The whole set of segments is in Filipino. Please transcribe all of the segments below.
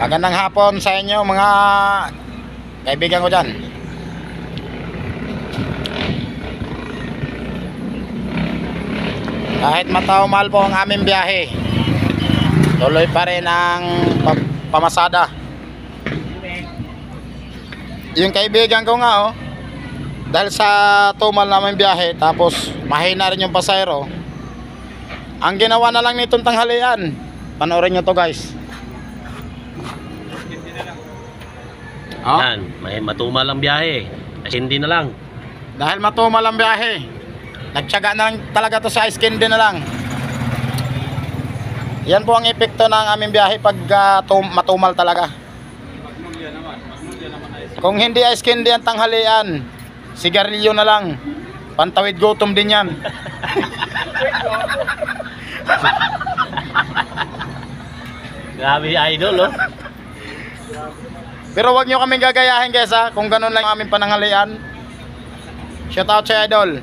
Magandang hapon sa inyo mga kaibigan ko dyan. Kahit mataumal po ang aming biyahe, tuloy pa rin ang pamasada. Yung kaibigan ko nga dahil sa tumal namin biyahe, tapos mahina rin yung pasayro, ang ginawa na lang nitong tanghalian, panoorin nyo to guys. Yan, may matumal ang biyahe. Kasi hindi na lang. Dahil matumal ang biyahe, nagtyaga na lang talaga to sa ice candy na lang. Yan po ang epekto ng aming biyahe pag matumal talaga. Kung hindi ice candy ang tanghalian, sigarilyo na lang. Pantawid gutom din yan. Grabe idol, oh. Pero wag nyo kaming gagayahin guys ha, kung ganun lang ang aming pananghalian. Shout out sa idol.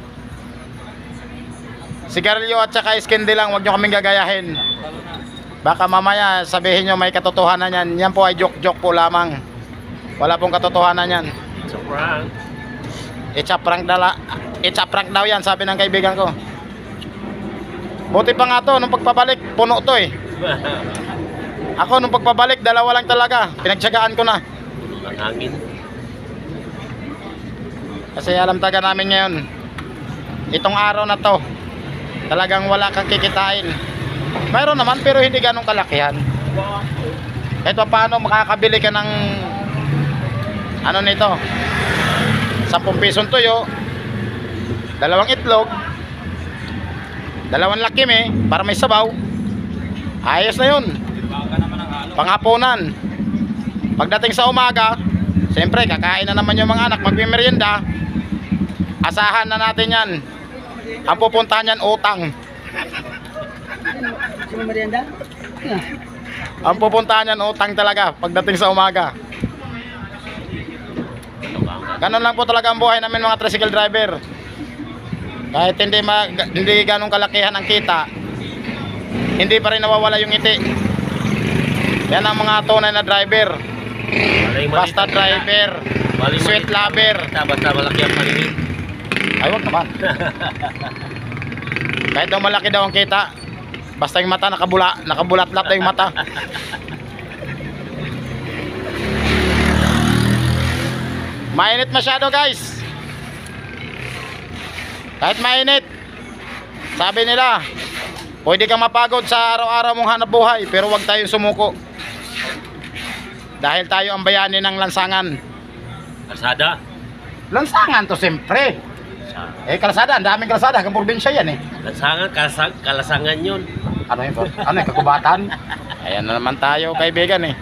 Sigarilyo at saka ice candy lang, wag nyo kaming gagayahin. Baka mamaya sabihin nyo may katotohanan yan. Yan po ay joke-joke po lamang. Wala pong katotohanan yan. It's a prank. It's a prank daw yan, sabi ng kaibigan ko. Buti pa nga to, nung pagpabalik, puno to eh. Ako nung pagpabalik, dalawa lang talaga. Pinagtyagaan ko na. Ang hangin. Kasi alam taga namin ngayon, itong araw na to, talagang wala kang kikitain. Mayroon naman pero hindi ganong kalakihan. Kahit pa paano makakabili ka ng ano nito, 10 pisong tuyo, 2 itlog, 2 lakime para may sabaw. Ayos na yun. Panghapunan. Pagdating sa umaga, siyempre kakain na naman yung mga anak, magmimerienda. Asahan na natin yan. Ang pupuntahan yan, utang. Ang pupuntahan yan, utang talaga pagdating sa umaga. Ganon lang po talaga ang buhay namin mga tricycle driver. Kahit hindi ganong kalakihan ang kita, hindi pa rin nawawala yung ngiti. Yan ang mga tunay na driver. Basta driver, sweet lover. Basta malaki ang paningin. Ay, wag naman. Kahit daw malaki daw ang kita, basta yung mata nakabulat-lat na yung mata. Mainit masyado guys. Kahit mainit, sabi nila, pwede kang mapagod sa araw-araw mong hanap buhay, pero wag tayong sumuko. Dahil tayo ang bayani ng lansangan. Kalsada. Lansangan to siyempre. Kalsada, ang daming kalsada, hanggang probinsya yan eh. Lansangan, kalasangan yun. Ano yun? Ano yung kagubatan? Ayan na naman tayo kaibigan eh.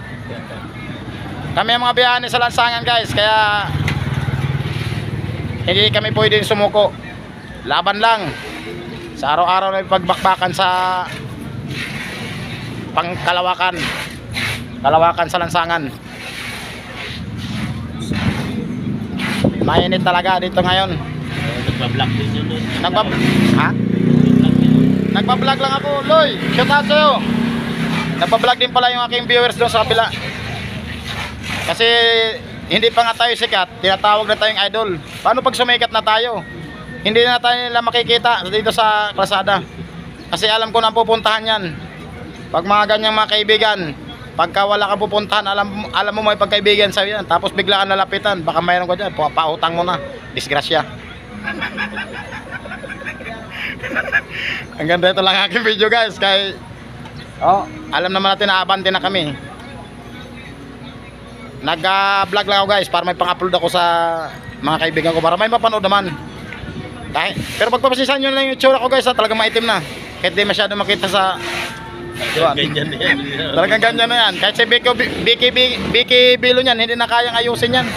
Kami ang mga biyani sa lansangan guys, kaya hindi kami pwedeng sumuko. Laban lang. Sa araw-araw na pagbakbakan sa pangkalawakan. Kalawakan sa lansangan. Mainit talaga dito ngayon. Nagpa-vlog din yun. Ha? Nagpa-vlog lang ako, Loy. Shout out sa'yo. Nagpa-vlog din pala yung aking viewers doon sa kabila. Kasi hindi pa nga tayo sikat, tinatawag na tayong idol. Paano pag sumikat na tayo? Hindi na tayo nila makikita dito sa kalsada. Kasi alam ko na pupuntahan yan. Pag mga ganyang mga kaibigan, pagka wala ka pupuntahan, alam mo may pagkaibigan sa'yo yan. Tapos biglaan nalapitan, baka mayroon ka dyan, pautang mo na. Disgrasya. Ang ganda ito lang aking video guys. Kaya alam naman natin na abante na kami. Nag-vlog lang ako guys para may pang-upload ako sa mga kaibigan ko para may mapanood naman. Pero pagpapasisan nyo lang yung itsura ko guys, talagang maitim na. Kahit di masyado makita sa Ganyan na yan. talagang ganyan na yan. Kahit si Vicky Bilo niyan, hindi na kayang ayusin yan.